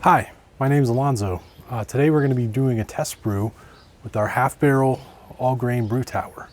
Hi, my name is Alonzo. Today we're going to be doing a test brew with our half barrel all grain brew tower.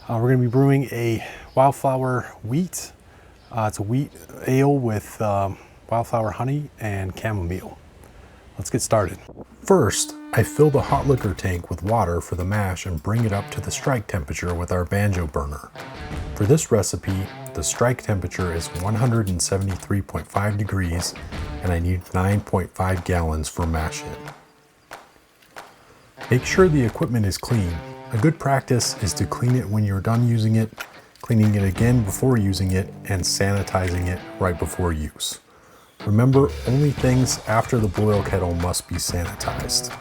We're going to be brewing a wildflower wheat. It's a wheat ale with wildflower honey and chamomile. Let's get started. First, I fill the hot liquor tank with water for the mash and bring it up to the strike temperature with our banjo burner. For this recipe, the strike temperature is 173.5 degrees and I need 9.5 gallons for mash in. Make sure the equipment is clean. A good practice is to clean it when you're done using it, cleaning it again before using it, and sanitizing it right before use. Remember, only things after the boil kettle must be sanitized.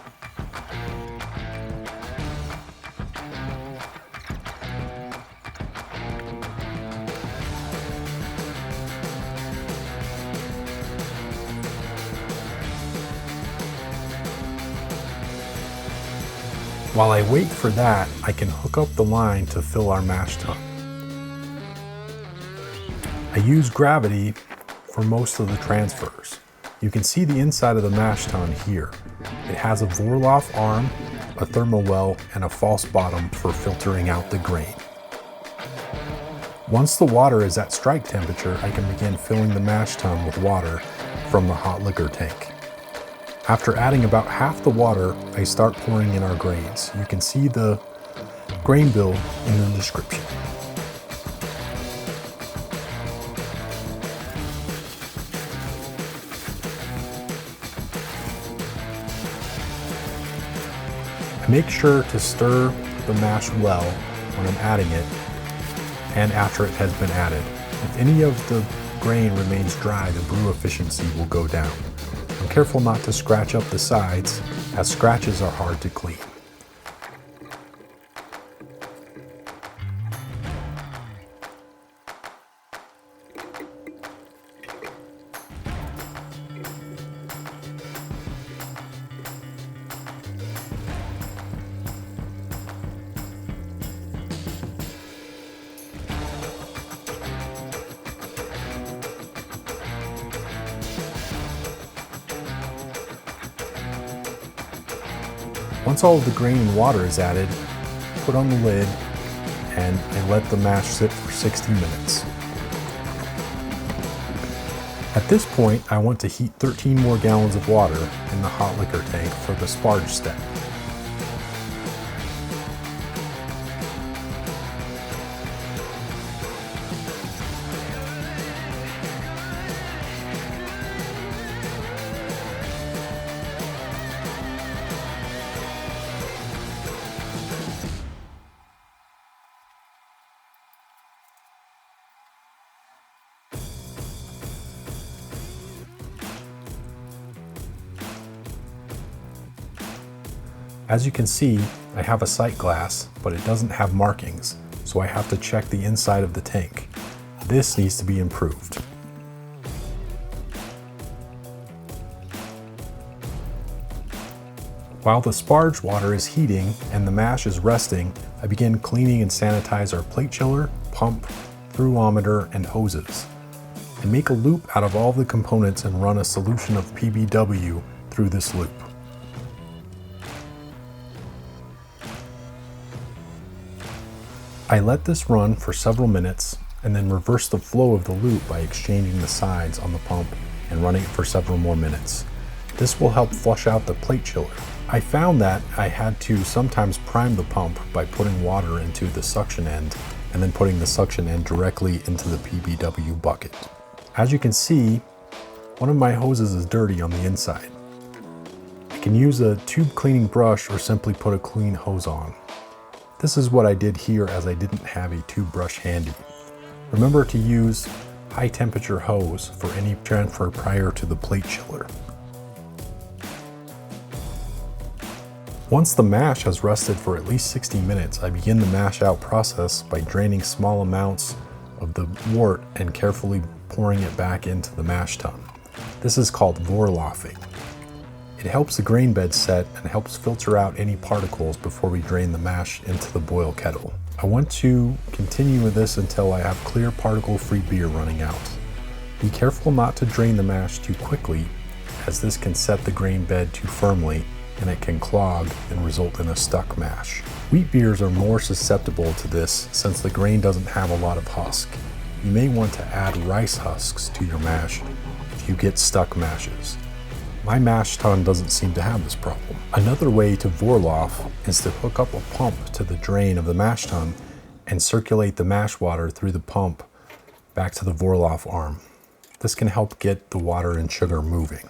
While I wait for that, I can hook up the line to fill our mash tun. I use gravity for most of the transfers. You can see the inside of the mash tun here. It has a Vorlauf arm, a thermal well, and a false bottom for filtering out the grain. Once the water is at strike temperature, I can begin filling the mash tun with water from the hot liquor tank. After adding about half the water, I start pouring in our grains. You can see the grain bill in the description. I make sure to stir the mash well when I'm adding it and after it has been added. If any of the grain remains dry, the brew efficiency will go down. I'm careful not to scratch up the sides, as scratches are hard to clean. Once all of the grain and water is added, put on the lid and let the mash sit for 60 minutes. At this point, I want to heat 13 more gallons of water in the hot liquor tank for the sparge step. As you can see, I have a sight glass, but it doesn't have markings, so I have to check the inside of the tank. This needs to be improved. While the sparge water is heating and the mash is resting, I begin cleaning and sanitize our plate chiller, pump, Thrumometer, and hoses. I make a loop out of all the components and run a solution of PBW through this loop. I let this run for several minutes and then reverse the flow of the loop by exchanging the sides on the pump and running it for several more minutes. This will help flush out the plate chiller. I found that I had to sometimes prime the pump by putting water into the suction end and then putting the suction end directly into the PBW bucket. As you can see, one of my hoses is dirty on the inside. I can use a tube cleaning brush or simply put a clean hose on. This is what I did here as I didn't have a tube brush handy. Remember to use high temperature hose for any transfer prior to the plate chiller. Once the mash has rested for at least 60 minutes, I begin the mash out process by draining small amounts of the wort and carefully pouring it back into the mash tun. This is called Vorlaufing. It helps the grain bed set and helps filter out any particles before we drain the mash into the boil kettle. I want to continue with this until I have clear particle-free beer running out. Be careful not to drain the mash too quickly, as this can set the grain bed too firmly and it can clog and result in a stuck mash. Wheat beers are more susceptible to this since the grain doesn't have a lot of husk. You may want to add rice husks to your mash if you get stuck mashes. My mash tun doesn't seem to have this problem. Another way to Vorlauf is to hook up a pump to the drain of the mash tun and circulate the mash water through the pump back to the Vorlauf arm. This can help get the water and sugar moving.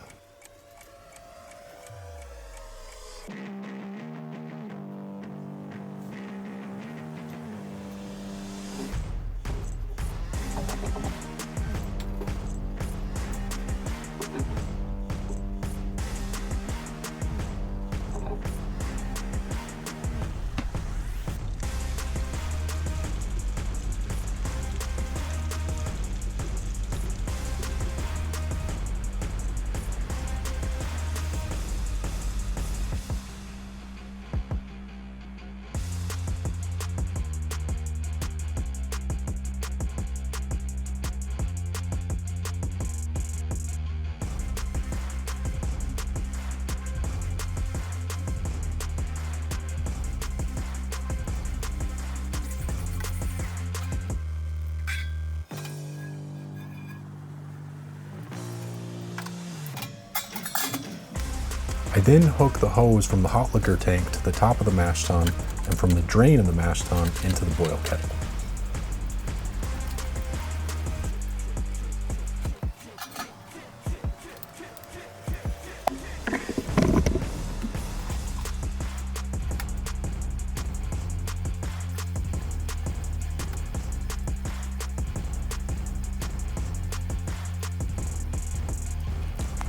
I then hook the hose from the hot liquor tank to the top of the mash tun and from the drain of the mash tun into the boil kettle.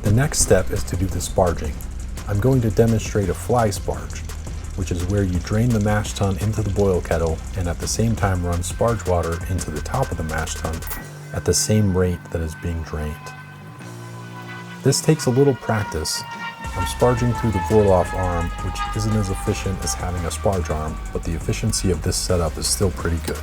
The next step is to do the sparging. I'm going to demonstrate a fly sparge, which is where you drain the mash tun into the boil kettle and at the same time run sparge water into the top of the mash tun at the same rate that is being drained. This takes a little practice. I'm sparging through the Vorlauf arm, which isn't as efficient as having a sparge arm, but the efficiency of this setup is still pretty good.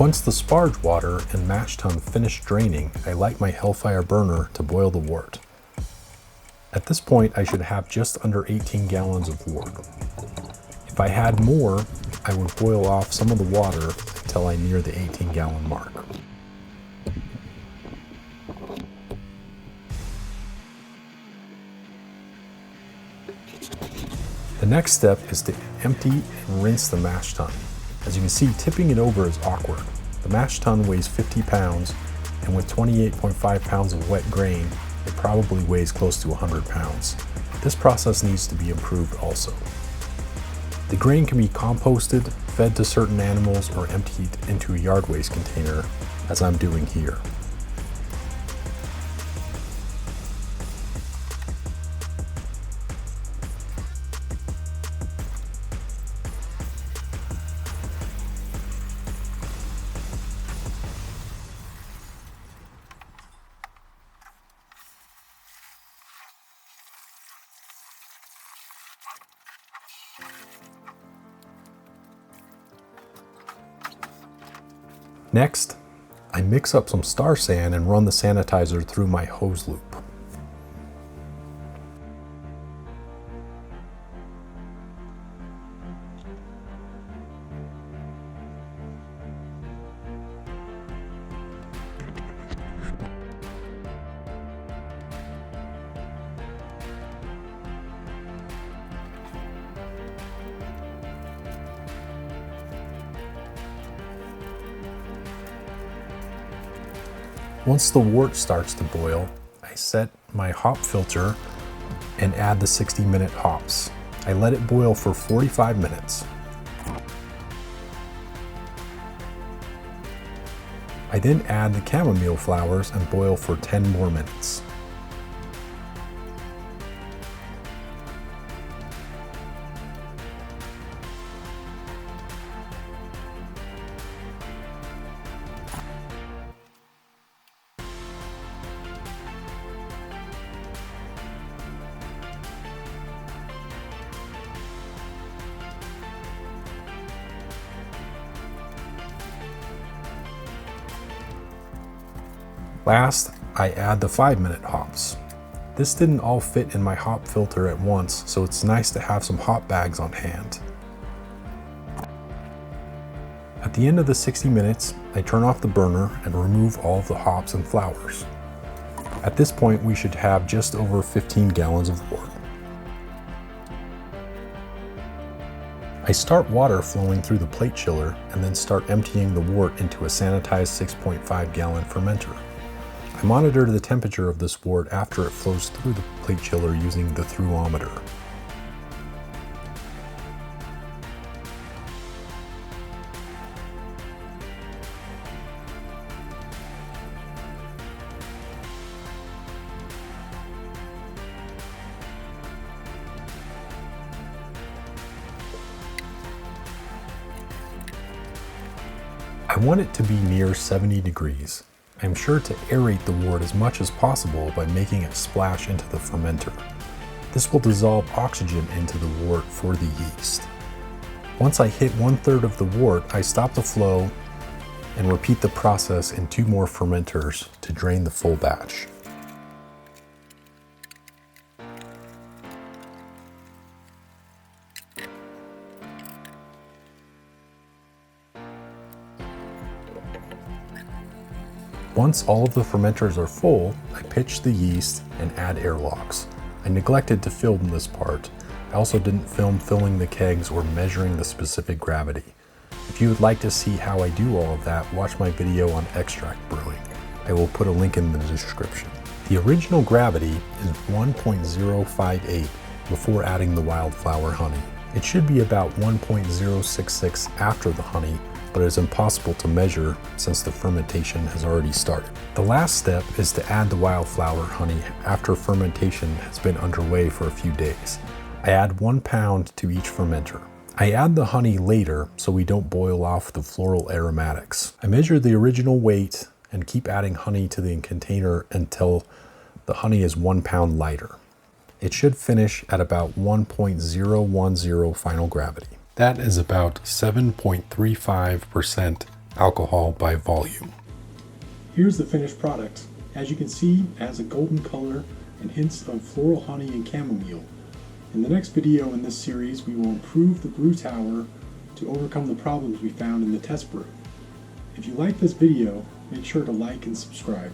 Once the sparge water and mash tun finish draining, I light my Hellfire burner to boil the wort. At this point, I should have just under 18 gallons of wort. If I had more, I would boil off some of the water until I near the 18-gallon mark. The next step is to empty and rinse the mash tun. As you can see, tipping it over is awkward. The mash tun weighs 50 pounds, and with 28.5 pounds of wet grain, it probably weighs close to 100 pounds. This process needs to be improved also. The grain can be composted, fed to certain animals, or emptied into a yard waste container, as I'm doing here. Next, I mix up some Star San and run the sanitizer through my hose loop. Once the wort starts to boil, I set my hop filter and add the 60-minute hops. I let it boil for 45 minutes. I then add the chamomile flowers and boil for 10 more minutes. Last, I add the 5-minute hops. This didn't all fit in my hop filter at once, so it's nice to have some hop bags on hand. At the end of the 60 minutes, I turn off the burner and remove all of the hops and flowers. At this point, we should have just over 15 gallons of wort. I start water flowing through the plate chiller and then start emptying the wort into a sanitized 6.5 gallon fermenter. I monitor the temperature of this wort after it flows through the plate chiller using the Thrumometer. I want it to be near 70 degrees. I'm sure to aerate the wort as much as possible by making it splash into the fermenter. This will dissolve oxygen into the wort for the yeast. Once I hit 1/3 of the wort, I stop the flow and repeat the process in 2 more fermenters to drain the full batch. Once all of the fermenters are full, I pitch the yeast and add airlocks. I neglected to film this part. I also didn't film filling the kegs or measuring the specific gravity. If you would like to see how I do all of that, watch my video on extract brewing. I will put a link in the description. The original gravity is 1.058 before adding the wildflower honey. It should be about 1.066 after the honey, but it's impossible to measure since the fermentation has already started. The last step is to add the wildflower honey after fermentation has been underway for a few days. I add 1 pound to each fermenter. I add the honey later so we don't boil off the floral aromatics. I measure the original weight and keep adding honey to the container until the honey is 1 pound lighter. It should finish at about 1.010 final gravity. That is about 7.35% alcohol by volume. Here's the finished product. As you can see, it has a golden color and hints of floral honey and chamomile. In the next video in this series, we will improve the brew tower to overcome the problems we found in the test brew. If you like this video, make sure to like and subscribe.